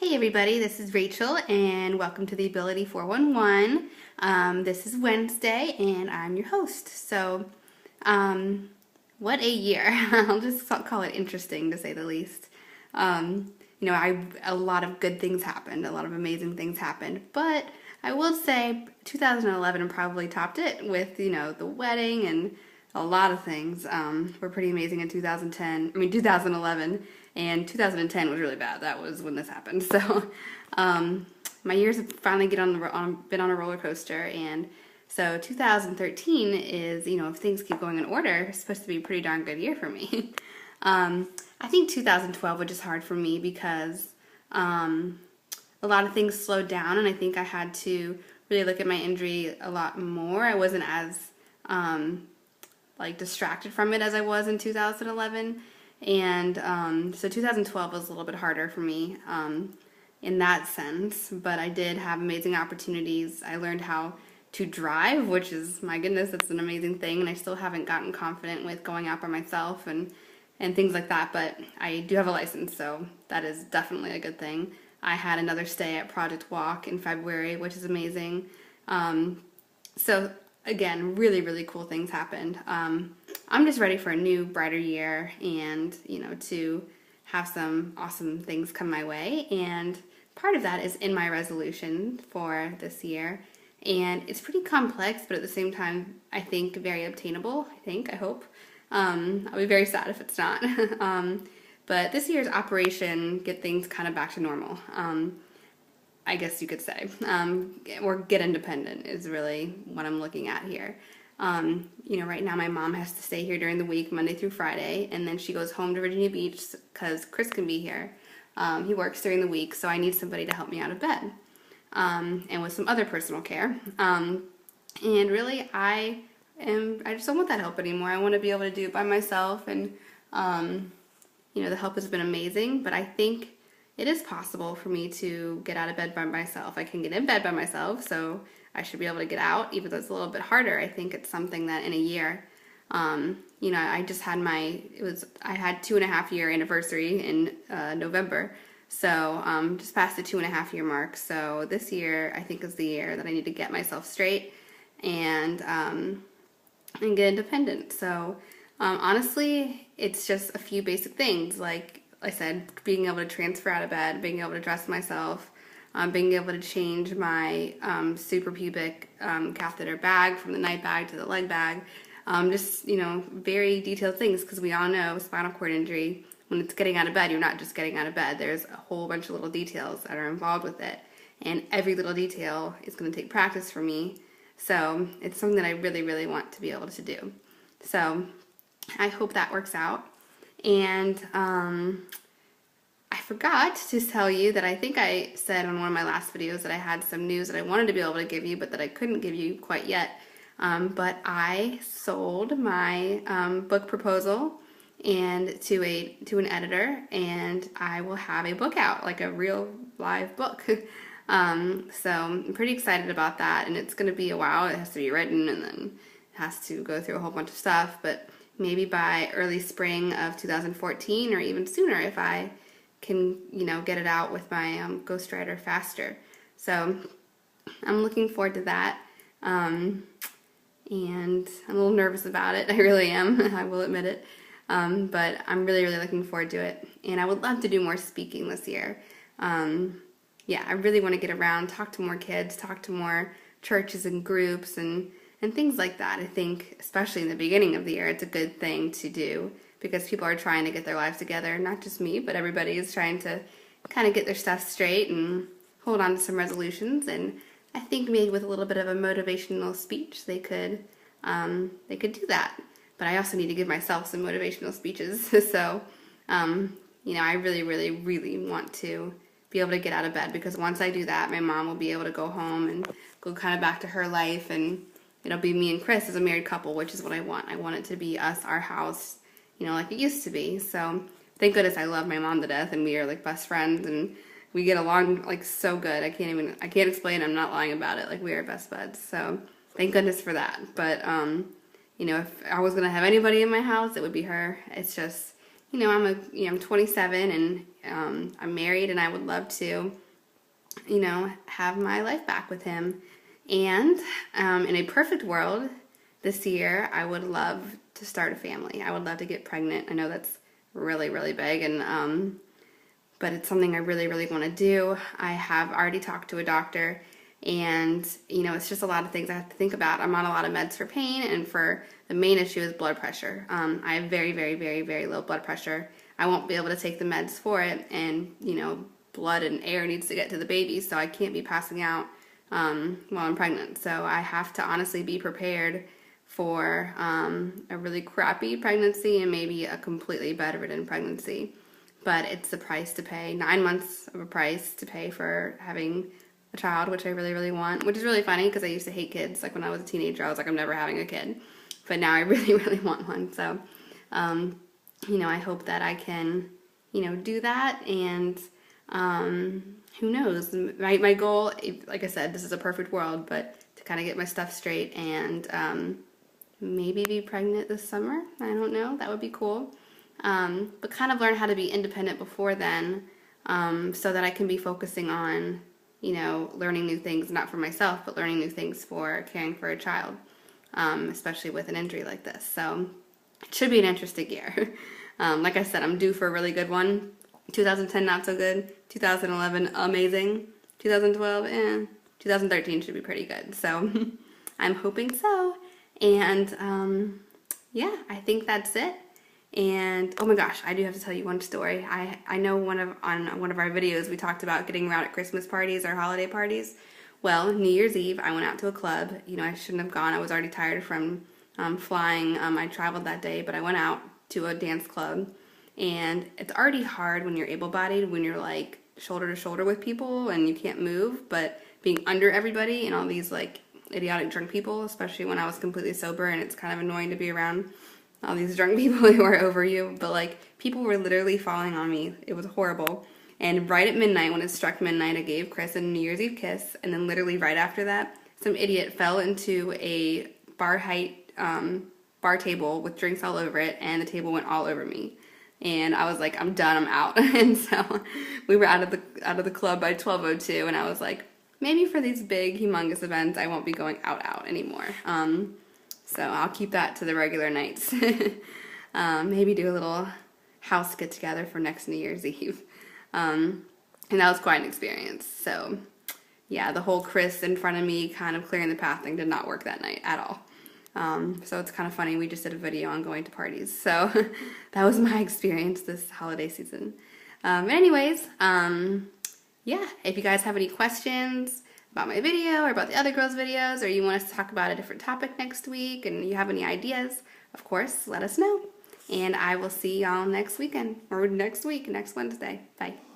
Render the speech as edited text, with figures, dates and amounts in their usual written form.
Hey everybody, this is Rachel and welcome to the Ability 411. This is Wednesday and I'm your host. Um, what a year. I'll just call it interesting to say the least. A lot of good things happened, a lot of amazing things happened, but I will say 2011 probably topped it with, the wedding and a lot of things were pretty amazing in 2011, and 2010 was really bad. That was when this happened. So, my years have finally been on a roller coaster, and so 2013 is, if things keep going in order, it's supposed to be a pretty darn good year for me. I think 2012 was just hard for me because a lot of things slowed down, and I think I had to really look at my injury a lot more. I wasn't as distracted from it as I was in 2011, and so 2012 was a little bit harder for me in that sense. But I did have amazing opportunities. I learned how to drive, which is, my goodness, that's an amazing thing, and I still haven't gotten confident with going out by myself and things like that, but I do have a license, so that is definitely a good thing. I had another stay at Project Walk in February, which is amazing. So again, really, really cool things happened. I'm just ready for a new, brighter year and, to have some awesome things come my way. And part of that is in my resolution for this year. And it's pretty complex, but at the same time, I think very obtainable. I hope. I'll be very sad if it's not. But this year's operation, get things kind of back to normal. I guess you could say, or get independent is really what I'm looking at here. Right now my mom has to stay here during the week, Monday through Friday, and then she goes home to Virginia Beach because Chris can be here. He works during the week, so I need somebody to help me out of bed, and with some other personal care. And really, I just don't want that help anymore. I want to be able to do it by myself, and the help has been amazing, but I think it is possible for me to get out of bed by myself. I can get in bed by myself, so I should be able to get out, even though it's a little bit harder. I think it's something that in a year, I just had I had 2.5 year anniversary in November, so just past the 2.5 year mark. So this year, I think, is the year that I need to get myself straight and get independent. So honestly, it's just a few basic things, like I said, being able to transfer out of bed, being able to dress myself, being able to change my suprapubic catheter bag from the night bag to the leg bag. Just, very detailed things, because we all know spinal cord injury, when it's getting out of bed, you're not just getting out of bed. There's a whole bunch of little details that are involved with it. And every little detail is going to take practice for me. So it's something that I really, really want to be able to do. So I hope that works out. And I forgot to tell you that I think I said on one of my last videos that I had some news that I wanted to be able to give you, but that I couldn't give you quite yet. But I sold my book proposal and to an editor, and I will have a book out, like a real live book. So I'm pretty excited about that, and it's going to be a while. It has to be written, and then it has to go through a whole bunch of stuff, but maybe by early spring of 2014 or even sooner if I can, get it out with my ghostwriter faster. So I'm looking forward to that. And I'm a little nervous about it. I really am. I will admit it. But I'm really, really looking forward to it. And I would love to do more speaking this year. I really want to get around, talk to more kids, talk to more churches and groups and things like that. I think, especially in the beginning of the year, it's a good thing to do, because people are trying to get their lives together. Not just me, but everybody is trying to kind of get their stuff straight and hold on to some resolutions. And I think maybe with a little bit of a motivational speech, they could do that. But I also need to give myself some motivational speeches. So, I really, really, really want to be able to get out of bed, because once I do that, my mom will be able to go home and go kind of back to her life, and it'll be me and Chris as a married couple, which is what I want. I want it to be us, our house, like it used to be. So thank goodness I love my mom to death, and we are like best friends, and we get along like so good. I can't explain. I'm not lying about it. Like, we are best buds. So thank goodness for that. But if I was gonna have anybody in my house, it would be her. It's just, I'm 27, and I'm married and I would love to, have my life back with him. And in a perfect world, this year, I would love to start a family. I would love to get pregnant. I know that's really, really big, and but it's something I really, really want to do. I have already talked to a doctor, and it's just a lot of things I have to think about. I'm on a lot of meds for pain, and for the main issue is blood pressure. I have very, very, very, very low blood pressure. I won't be able to take the meds for it, and blood and air needs to get to the baby, so I can't be passing out while I'm pregnant. So I have to honestly be prepared for a really crappy pregnancy and maybe a completely bedridden pregnancy. But it's the price to pay, 9 months of a price to pay for having a child, which I really, really want, which is really funny because I used to hate kids. Like when I was a teenager, I was like, I'm never having a kid. But now I really, really want one. So, I hope that I can, do that. And who knows? My goal, like I said, this is a perfect world, but to kind of get my stuff straight and maybe be pregnant this summer. I don't know. That would be cool. But kind of learn how to be independent before then, so that I can be focusing on, learning new things, not for myself, but learning new things for caring for a child, especially with an injury like this. So it should be an interesting year. Like I said, I'm due for a really good one. 2010, not so good. 2011, amazing. 2012, 2013 should be pretty good. So I'm hoping so. And yeah, I think that's it. And oh my gosh, I do have to tell you one story. I know on one of our videos we talked about getting around at Christmas parties or holiday parties. Well, New Year's Eve, I went out to a club. I shouldn't have gone. I was already tired from flying. I traveled that day, but I went out to a dance club. And it's already hard when you're able-bodied, when you're like shoulder to shoulder with people and you can't move, but being under everybody and all these like idiotic drunk people, especially when I was completely sober, and it's kind of annoying to be around all these drunk people who are over you, but like people were literally falling on me. It was horrible. And right at midnight, when it struck midnight, I gave Chris a New Year's Eve kiss, and then literally right after that, some idiot fell into a bar height bar table with drinks all over it, and the table went all over me. And I was like, I'm done, I'm out. And so we were out of the club by 12:02, and I was like, maybe for these big, humongous events, I won't be going out anymore. So I'll keep that to the regular nights. Maybe do a little house get together for next New Year's Eve. And that was quite an experience. So yeah, the whole Chris in front of me kind of clearing the path thing did not work that night at all. So it's kind of funny. We just did a video on going to parties. So that was my experience this holiday season. Anyways, yeah, if you guys have any questions about my video or about the other girls' videos, or you want us to talk about a different topic next week and you have any ideas, of course, let us know. And I will see y'all next weekend, or next week, next Wednesday. Bye.